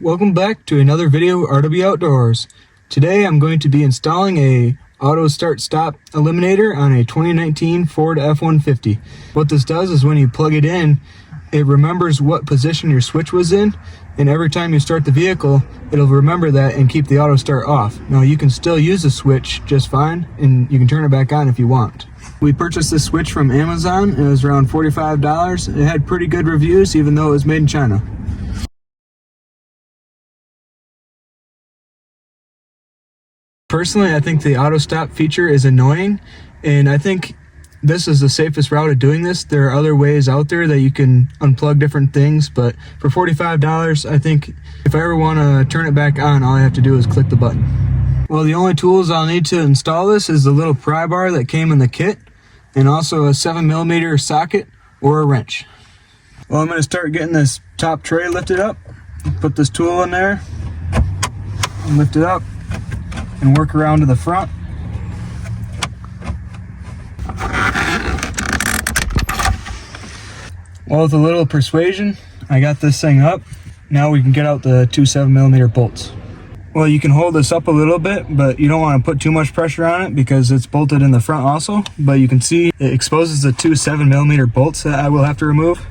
Welcome back to another video of RW Outdoors. Today I'm going to be installing a auto start stop eliminator on a 2019 Ford F150. What this does is when you plug it in, it remembers what position your switch was in, and every time you start the vehicle, it'll remember that and keep the auto start off. Now you can still use the switch just fine, and you can turn it back on if you want. We purchased this switch from Amazon. It was around $45. It had pretty good reviews even though it was made in China. Personally, I think the auto stop feature is annoying, and I think this is the safest route of doing this. There are other ways out there that you can unplug different things, but for $45, I think if I ever want to turn it back on, all I have to do is click the button. Well, the only tools I'll need to install this is the little pry bar that came in the kit, and also a 7mm socket or a wrench. Well, I'm going to start getting this top tray lifted up. Put this tool in there, and lift it up, and work around to the front. Well, with a little persuasion, I got this thing up. Now we can get out the two 7mm bolts. Well, you can hold this up a little bit, but you don't want to put too much pressure on it because it's bolted in the front also. But you can see it exposes the two 7mm bolts that I will have to remove.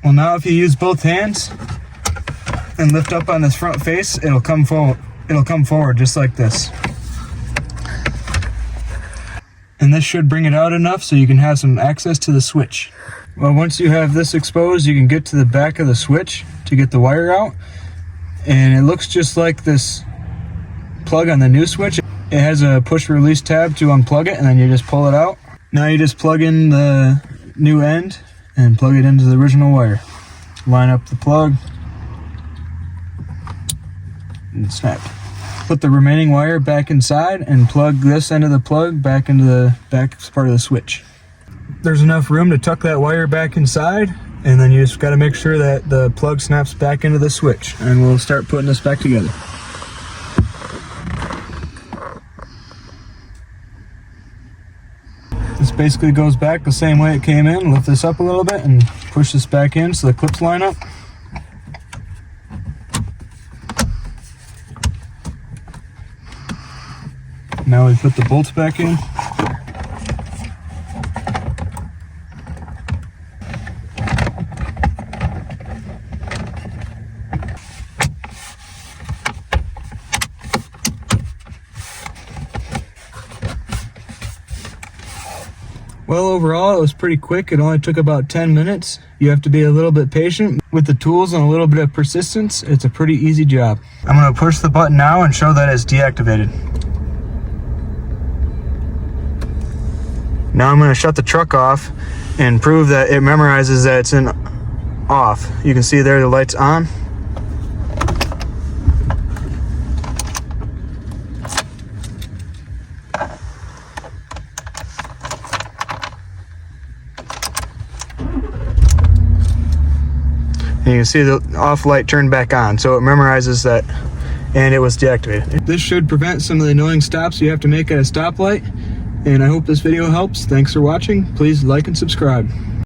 Well, now if you use both hands and lift up on this front face, it'll come forward. It'll come forward just like this. And this should bring it out enough so you can have some access to the switch. Well, once you have this exposed, you can get to the back of the switch to get the wire out. And it looks just like this plug on the new switch. It has a push release tab to unplug it, and then you just pull it out. Now you just plug in the new end and plug it into the original wire. Line up the plug and snap. Put the remaining wire back inside and plug this end of the plug back into the back part of the switch. There's enough room to tuck that wire back inside, and then you just got to make sure that the plug snaps back into the switch, and we'll start putting this back together. This basically goes back the same way it came in. Lift this up a little bit and push this back in so the clips line up. Now we put the bolts back in. Well, overall, it was pretty quick. It only took about 10 minutes. You have to be a little bit patient. With the tools and a little bit of persistence, it's a pretty easy job. I'm going to push the button now and show that it's deactivated. Now I'm going to shut the truck off and prove that it memorizes that it's in off. You can see there the light's on. And you can see the off light turned back on, so it memorizes that, and it was deactivated. This should prevent some of the annoying stops you have to make at a stoplight, and I hope this video helps. Thanks for watching. Please like and subscribe.